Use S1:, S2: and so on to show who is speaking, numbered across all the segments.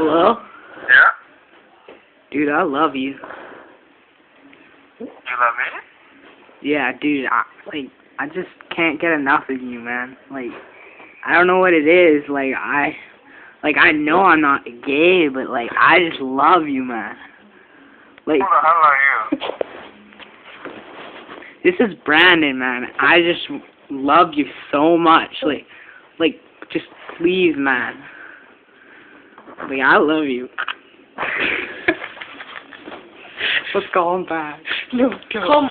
S1: Hello?
S2: Yeah?
S1: Dude, I love you.
S2: You love me?
S1: Yeah, dude, I just can't get enough of you, man. Like, I don't know what it is. I know I'm not gay, but, like, I just love you, man. Like,
S2: Who the hell are you?
S1: this is Brandon, man. I just love you so much. Like, just please, man. Like, I love you. Let's call him back. No, come.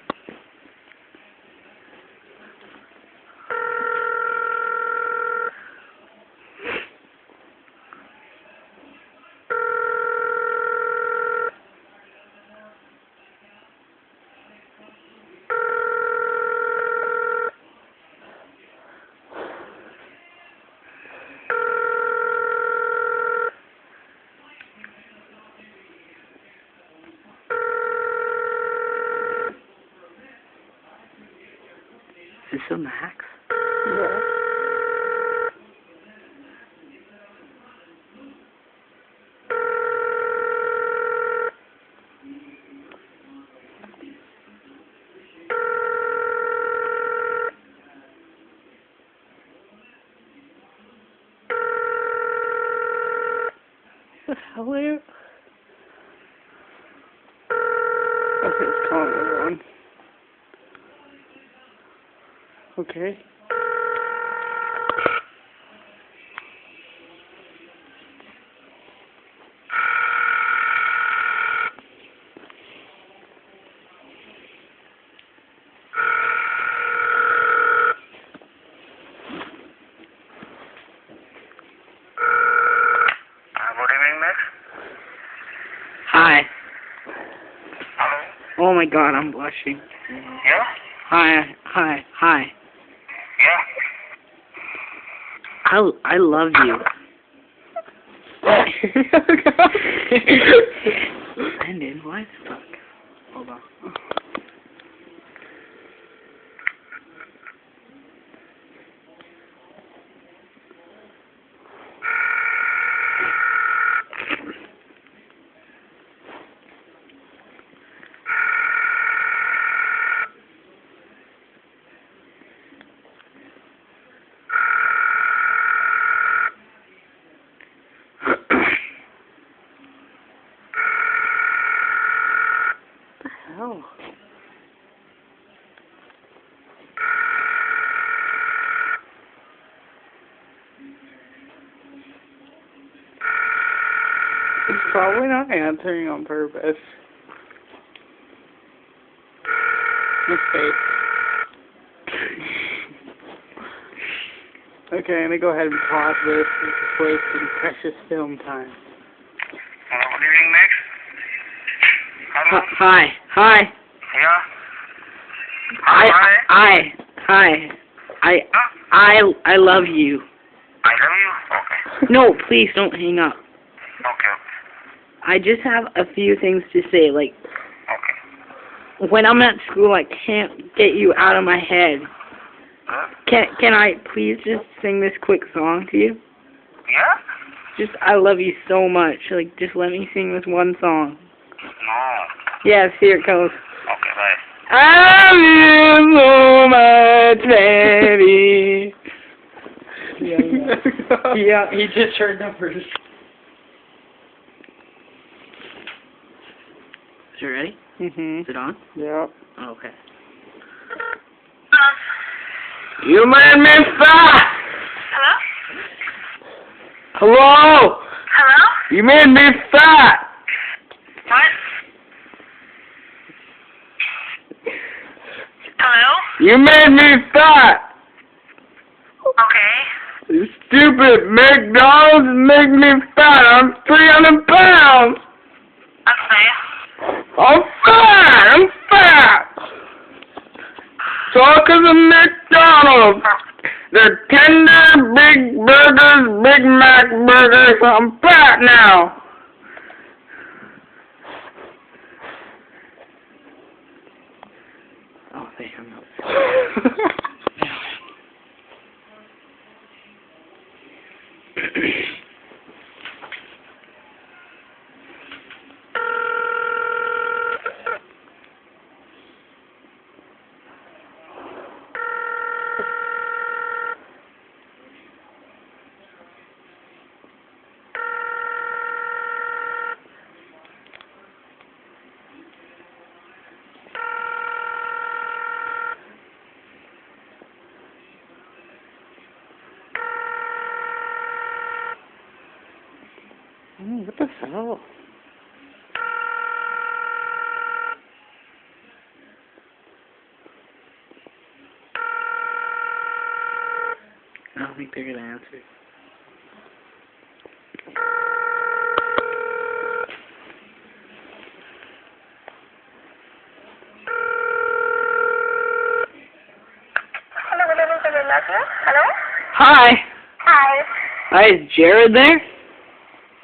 S1: Is this a Max?
S3: Yeah. What the hell are you? Okay, it's calling everyone. Okay.
S2: Good evening, Max.
S1: Hi.
S2: Hello?
S1: Oh my God, I'm blushing.
S2: Yeah?
S1: Hi.
S2: Yeah?
S1: I love you. Brandon, why the fuck? Hold on.
S3: Hell. He's probably not answering on purpose. Mistake. Okay, I'm gonna go ahead and pause this. It's wasting precious film time.
S2: Good evening, Max. Hello?
S1: Hi.
S2: Yeah?
S1: I love you.
S2: I love you? Okay.
S1: No, please don't hang up.
S2: Okay.
S1: I just have a few things to say. Like,
S2: Okay.
S1: when I'm at school, I can't get you out of my head.
S2: Huh?
S1: Can I please just sing this quick song to you?
S2: Yeah?
S1: Just, I love you so much. Like, just let me sing this one song.
S2: No.
S1: Yes, here it goes.
S2: Okay, bye.
S1: I love you so much, baby. Yeah, he just heard numbers. Is it ready?
S3: Mhm.
S1: Is it on?
S3: Yep.
S1: Okay. You made me fat!
S4: Hello?
S1: Hello!
S4: Hello?
S1: You made me fat!
S4: What? Hello?
S1: You made me fat!
S4: Okay.
S1: You stupid McDonald's make me fat! I'm 300 pounds!
S4: Okay.
S1: I'm fat! So 'cause of McDonald's! They're tender, big burgers, Big Mac burgers. I'm fat now! Oh, they hung up. think they're gonna answer.
S4: Hello, good evening, good evening. Hello?
S1: Hi.
S4: Hi.
S1: Hi, is Jared there?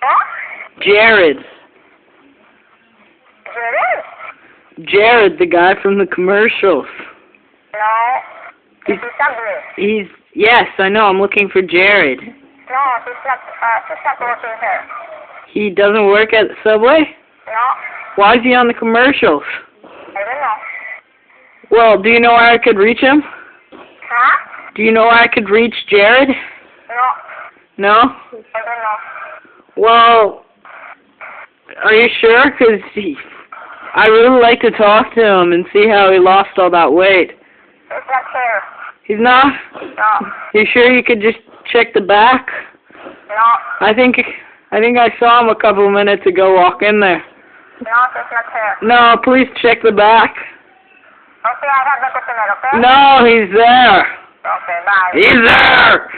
S4: What?
S1: Jared.
S4: Jared?
S1: Jared, the guy from the commercials.
S4: No. This is Subway.
S1: Yes, I know, I'm looking for Jared.
S4: No, he's not working here.
S1: He doesn't work at Subway?
S4: No.
S1: Why is he on the commercials?
S4: I don't know.
S1: Well, do you know where I could reach him?
S4: Huh?
S1: Do you know where I could reach Jared?
S4: No.
S1: No?
S4: I don't know.
S1: Well, are you sure? 'Cause I really like to talk to him and see how he lost all that weight.
S4: He's not here.
S1: He's not?
S4: No.
S1: You sure you could just check the back?
S4: No.
S1: I think I saw him a couple of minutes ago walk in there.
S4: No, he's not here.
S1: No, please check the back.
S4: Okay, I have the customer, okay?
S1: No, he's there.
S4: Okay, bye.
S1: He's there!